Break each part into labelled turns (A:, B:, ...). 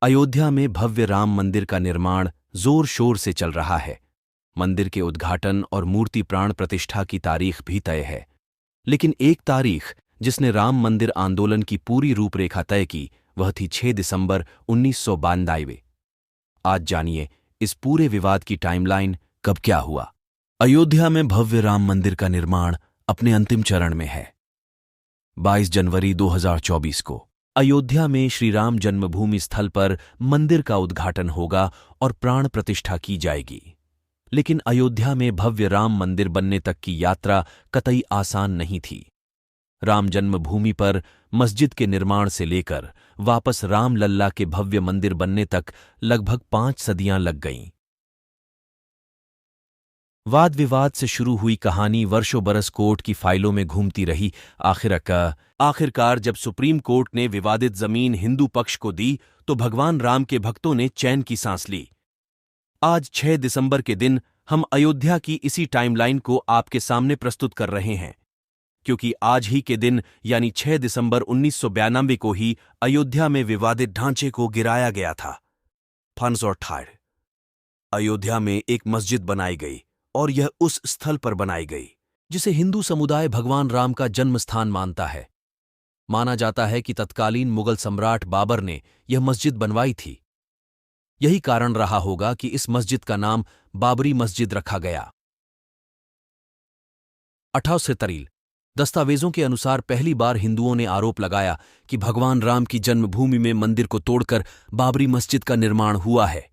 A: अयोध्या में भव्य राम मंदिर का निर्माण जोर शोर से चल रहा है। मंदिर के उद्घाटन और मूर्ति प्राण प्रतिष्ठा की तारीख भी तय है। लेकिन एक तारीख जिसने राम मंदिर आंदोलन की पूरी रूपरेखा तय की, वह थी 6 दिसंबर 1992। आज जानिए इस पूरे विवाद की टाइमलाइन, कब क्या हुआ। अयोध्या में भव्य राम मंदिर का निर्माण अपने अंतिम चरण में है। 22 जनवरी 2024 को अयोध्या में श्री राम जन्मभूमि स्थल पर मंदिर का उद्घाटन होगा और प्राण प्रतिष्ठा की जाएगी। लेकिन अयोध्या में भव्य राम मंदिर बनने तक की यात्रा कतई आसान नहीं थी। राम जन्मभूमि पर मस्जिद के निर्माण से लेकर वापस रामलल्ला के भव्य मंदिर बनने तक लगभग 5 सदियां लग गईं। वाद विवाद से शुरू हुई कहानी वर्षों बरस कोर्ट की फाइलों में घूमती रही। आखिरकार जब सुप्रीम कोर्ट ने विवादित जमीन हिंदू पक्ष को दी तो भगवान राम के भक्तों ने चैन की सांस ली। आज 6 दिसंबर के दिन हम अयोध्या की इसी टाइमलाइन को आपके सामने प्रस्तुत कर रहे हैं, क्योंकि आज ही के दिन यानी 6 दिसंबर 1992 को ही अयोध्या में विवादित ढांचे को गिराया गया था। फंस और ठाड़ अयोध्या में एक मस्जिद बनाई गई और यह उस स्थल पर बनाई गई जिसे हिंदू समुदाय भगवान राम का जन्म स्थान मानता है। माना जाता है कि तत्कालीन मुगल सम्राट बाबर ने यह मस्जिद बनवाई थी। यही कारण रहा होगा कि इस मस्जिद का नाम बाबरी मस्जिद रखा गया। 1873 दस्तावेजों के अनुसार पहली बार हिंदुओं ने आरोप लगाया कि भगवान राम की जन्मभूमि में मंदिर को तोड़कर बाबरी मस्जिद का निर्माण हुआ है।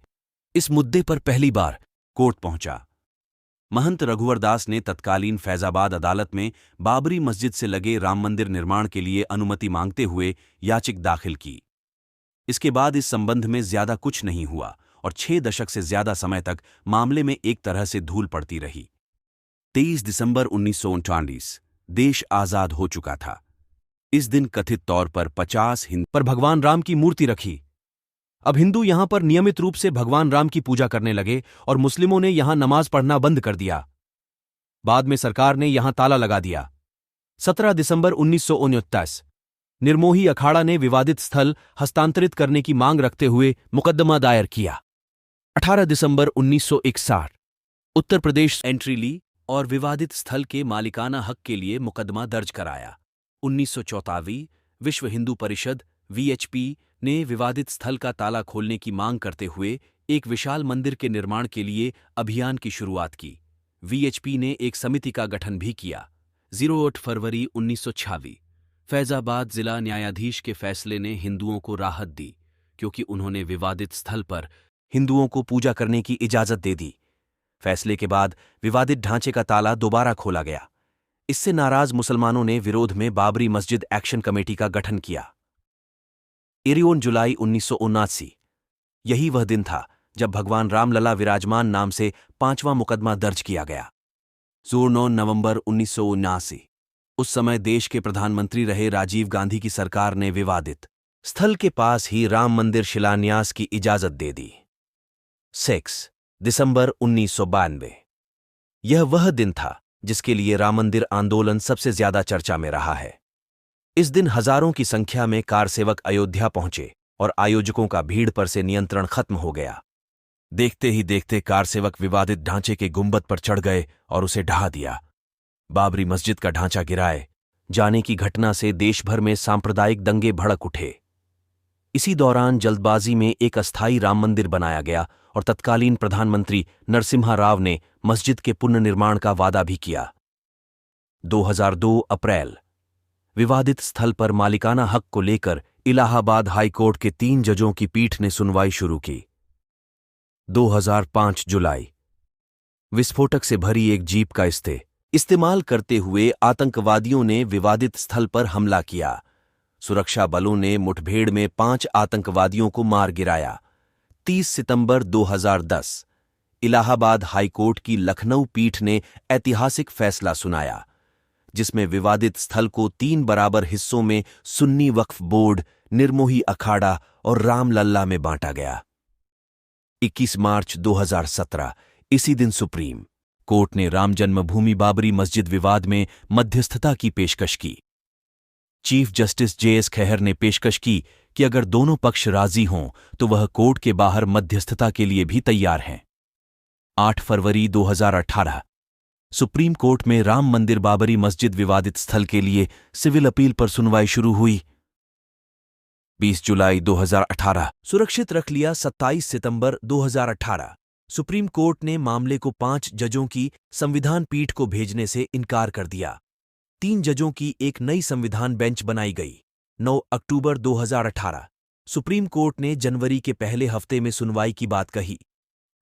A: इस मुद्दे पर पहली बार कोर्ट पहुंचा। महंत रघुवर दास ने तत्कालीन फैजाबाद अदालत में बाबरी मस्जिद से लगे राम मंदिर निर्माण के लिए अनुमति मांगते हुए याचिका दाखिल की। इसके बाद इस संबंध में ज्यादा कुछ नहीं हुआ और 6 दशक से ज्यादा समय तक मामले में एक तरह से धूल पड़ती रही। 23 दिसंबर 1939 देश आजाद हो चुका था। इस दिन कथित तौर पर 50 हिंदू पर भगवान राम की मूर्ति रखी। अब हिंदू यहां पर नियमित रूप से भगवान राम की पूजा करने लगे और मुस्लिमों ने यहां नमाज पढ़ना बंद कर दिया। बाद में सरकार ने यहां ताला लगा दिया। 17 दिसंबर 1949 निर्मोही अखाड़ा ने विवादित स्थल हस्तांतरित करने की मांग रखते हुए मुकदमा दायर किया। 18 दिसंबर 1961 उत्तर प्रदेश एंट्री ली और विवादित स्थल के मालिकाना हक के लिए मुकदमा दर्ज कराया। 1984 विश्व हिंदू परिषद (VHP) ने विवादित स्थल का ताला खोलने की मांग करते हुए एक विशाल मंदिर के निर्माण के लिए अभियान की शुरुआत की। VHP ने एक समिति का गठन भी किया। 08 फरवरी 1926 फैजाबाद जिला न्यायाधीश के फैसले ने हिंदुओं को राहत दी, क्योंकि उन्होंने विवादित स्थल पर हिंदुओं को पूजा करने की इजाजत दे दी। फैसले के बाद विवादित ढांचे का ताला दोबारा खोला गया। इससे नाराज मुसलमानों ने विरोध में बाबरी मस्जिद एक्शन कमेटी का गठन किया। 21 जुलाई 1979 यही वह दिन था जब भगवान रामलला विराजमान नाम से 5वां मुकदमा दर्ज किया गया। 9 नवंबर 1979 उस समय देश के प्रधानमंत्री रहे राजीव गांधी की सरकार ने विवादित स्थल के पास ही राम मंदिर शिलान्यास की इजाजत दे दी। 6 दिसंबर 1992 यह वह दिन था जिसके लिए राम मंदिर आंदोलन सबसे ज्यादा चर्चा में रहा है। इस दिन हजारों की संख्या में कारसेवक अयोध्या पहुंचे और आयोजकों का भीड़ पर से नियंत्रण खत्म हो गया। देखते ही देखते कारसेवक विवादित ढांचे के गुंबद पर चढ़ गए और उसे ढहा दिया। बाबरी मस्जिद का ढांचा गिराए जाने की घटना से देश भर में सांप्रदायिक दंगे भड़क उठे। इसी दौरान जल्दबाजी में एक अस्थायी राम मंदिर बनाया गया और तत्कालीन प्रधानमंत्री नरसिम्हा राव ने मस्जिद के पुनर्निर्माण का वादा भी किया। 2002 अप्रैल विवादित स्थल पर मालिकाना हक को लेकर इलाहाबाद हाईकोर्ट के 3 जजों की पीठ ने सुनवाई शुरू की। 2005 जुलाई विस्फोटक से भरी एक जीप का इस्तेमाल करते हुए आतंकवादियों ने विवादित स्थल पर हमला किया। सुरक्षा बलों ने मुठभेड़ में 5 आतंकवादियों को मार गिराया। 30 सितंबर 2010 इलाहाबाद हाईकोर्ट की लखनऊ पीठ ने ऐतिहासिक फैसला सुनाया, जिसमें विवादित स्थल को 3 बराबर हिस्सों में सुन्नी वक्फ बोर्ड, निर्मोही अखाड़ा और रामलल्ला में बांटा गया। 21 मार्च 2017 इसी दिन सुप्रीम कोर्ट ने राम जन्मभूमि बाबरी मस्जिद विवाद में मध्यस्थता की पेशकश की। चीफ जस्टिस JS खेहर ने पेशकश की कि अगर दोनों पक्ष राजी हों तो वह कोर्ट के बाहर मध्यस्थता के लिए भी तैयार हैं। 8 फरवरी 2018 सुप्रीम कोर्ट में राम मंदिर बाबरी मस्जिद विवादित स्थल के लिए सिविल अपील पर सुनवाई शुरू हुई। 20 जुलाई 2018 सुरक्षित रख लिया। 27 सितंबर 2018 सुप्रीम कोर्ट ने मामले को 5 जजों की संविधान पीठ को भेजने से इनकार कर दिया। 3 जजों की एक नई संविधान बेंच बनाई गई। 9 अक्टूबर 2018 सुप्रीम कोर्ट ने जनवरी के पहले हफ्ते में सुनवाई की बात कही।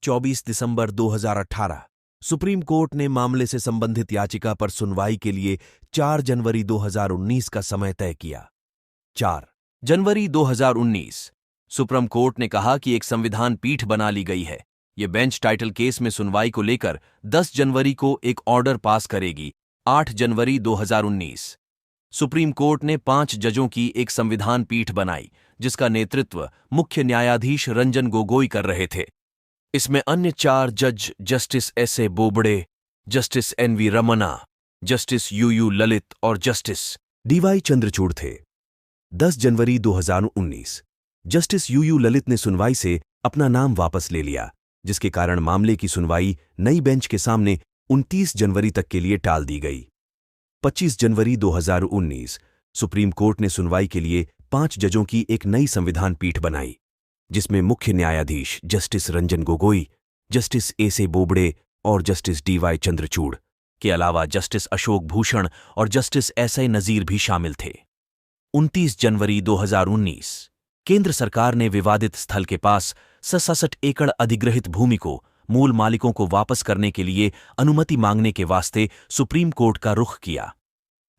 A: 24 दिसंबर 2018 सुप्रीम कोर्ट ने मामले से संबंधित याचिका पर सुनवाई के लिए 4 जनवरी 2019 का समय तय किया। 4 जनवरी 2019 सुप्रीम कोर्ट ने कहा कि एक संविधान पीठ बना ली गई है। ये बेंच टाइटल केस में सुनवाई को लेकर 10 जनवरी को एक ऑर्डर पास करेगी। 8 जनवरी 2019 सुप्रीम कोर्ट ने 5 जजों की एक संविधान पीठ बनाई, जिसका नेतृत्व मुख्य न्यायाधीश रंजन गोगोई कर रहे थे। इसमें अन्य 4 जज justice S A. Bobde, justice N V. Ramana, justice U Lalit और जस्टिस डी.वाई. चंद्रचूड़ थे। 10 जनवरी 2019 जस्टिस यू ललित ने सुनवाई से अपना नाम वापस ले लिया, जिसके कारण मामले की सुनवाई नई बेंच के सामने 29 जनवरी तक के लिए टाल दी गई। 25 जनवरी 2019 सुप्रीम कोर्ट ने सुनवाई के लिए 5 जजों की एक नई संविधान पीठ बनाई, जिसमें मुख्य न्यायाधीश justice Ranjan Gogoi, justice S A. Bobde और जस्टिस डी.वाई. चंद्रचूड़ के अलावा जस्टिस अशोक भूषण और जस्टिस एस.आई. नजीर भी शामिल थे। 29 जनवरी 2019 केंद्र सरकार ने विवादित स्थल के पास 67 एकड़ अधिग्रहित भूमि को मूल मालिकों को वापस करने के लिए अनुमति मांगने के वास्ते सुप्रीम कोर्ट का रुख किया।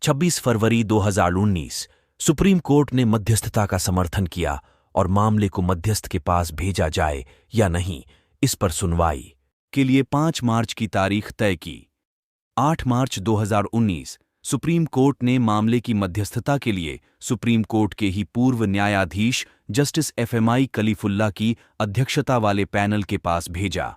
A: 26 फरवरी 2019 सुप्रीम कोर्ट ने मध्यस्थता का समर्थन किया और मामले को मध्यस्थ के पास भेजा जाए या नहीं, इस पर सुनवाई के लिए 5 मार्च की तारीख तय की। 8 मार्च 2019 सुप्रीम कोर्ट ने मामले की मध्यस्थता के लिए सुप्रीम कोर्ट के ही पूर्व न्यायाधीश जस्टिस एफ.एम.आई. कलीफुल्ला की अध्यक्षता वाले पैनल के पास भेजा।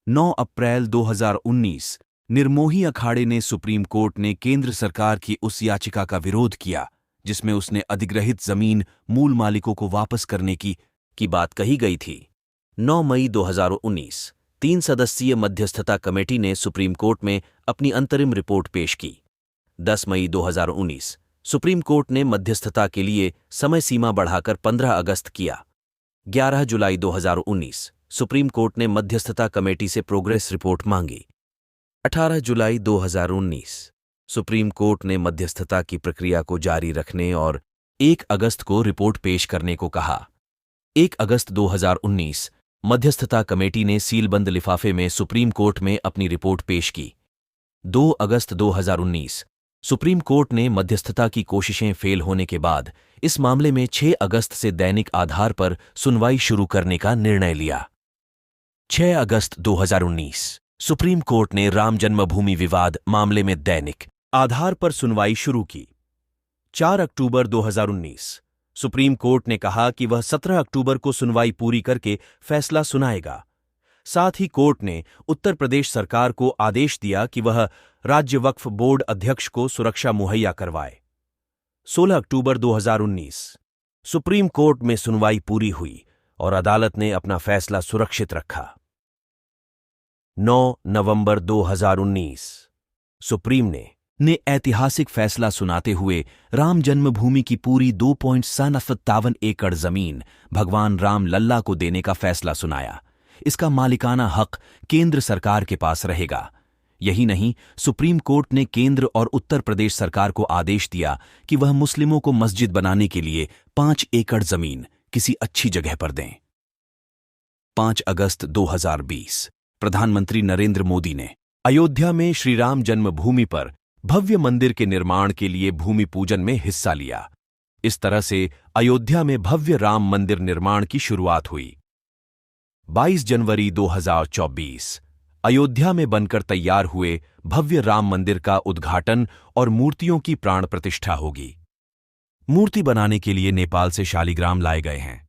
A: 9 अप्रैल 2019 निर्मोही अखाड़े ने सुप्रीम कोर्ट ने केंद्र सरकार की उस याचिका का विरोध किया जिसमें उसने अधिग्रहित जमीन मूल मालिकों को वापस करने की बात कही गई थी। 9 मई 2019 3 सदस्यीय मध्यस्थता कमेटी ने सुप्रीम कोर्ट में अपनी अंतरिम रिपोर्ट पेश की। 10 मई 2019 सुप्रीम कोर्ट ने मध्यस्थता के लिए समय सीमा बढ़ाकर 15 अगस्त किया। 11 जुलाई 2019 सुप्रीम कोर्ट ने मध्यस्थता कमेटी से प्रोग्रेस रिपोर्ट मांगी। 18 जुलाई 2019 सुप्रीम कोर्ट ने मध्यस्थता की प्रक्रिया को जारी रखने और 1 अगस्त को रिपोर्ट पेश करने को कहा। 1 अगस्त 2019 मध्यस्थता कमेटी ने सीलबंद लिफाफे में सुप्रीम कोर्ट में अपनी रिपोर्ट पेश की। 2 अगस्त 2019 सुप्रीम कोर्ट ने मध्यस्थता की कोशिशें फेल होने के बाद इस मामले में 6 अगस्त से दैनिक आधार पर सुनवाई शुरू करने का निर्णय लिया। 6 अगस्त 2019 सुप्रीम कोर्ट ने राम जन्मभूमि विवाद मामले में दैनिक आधार पर सुनवाई शुरू की। 4 अक्टूबर 2019 सुप्रीम कोर्ट ने कहा कि वह 17 अक्टूबर को सुनवाई पूरी करके फैसला सुनाएगा। साथ ही कोर्ट ने उत्तर प्रदेश सरकार को आदेश दिया कि वह राज्य वक्फ बोर्ड अध्यक्ष को सुरक्षा मुहैया करवाए। 16 अक्टूबर 2019 सुप्रीम कोर्ट में सुनवाई पूरी हुई और अदालत ने अपना फैसला सुरक्षित रखा। 9 नवंबर 2019 सुप्रीम ने ऐतिहासिक फैसला सुनाते हुए राम जन्मभूमि की पूरी 2.57 एकड़ जमीन भगवान राम लल्ला को देने का फैसला सुनाया। इसका मालिकाना हक केंद्र सरकार के पास रहेगा। यही नहीं, सुप्रीम कोर्ट ने केंद्र और उत्तर प्रदेश सरकार को आदेश दिया कि वह मुस्लिमों को मस्जिद बनाने के लिए 5 एकड़ जमीन किसी अच्छी जगह पर दें। 5 अगस्त 2020 प्रधानमंत्री नरेंद्र मोदी ने अयोध्या में श्रीराम जन्मभूमि पर भव्य मंदिर के निर्माण के लिए भूमि पूजन में हिस्सा लिया। इस तरह से अयोध्या में भव्य राम मंदिर निर्माण की शुरुआत हुई। 22 जनवरी 2024 अयोध्या में बनकर तैयार हुए भव्य राम मंदिर का उद्घाटन और मूर्तियों की प्राण प्रतिष्ठा होगी। मूर्ति बनाने के लिए नेपाल से शालिग्राम लाए गए हैं।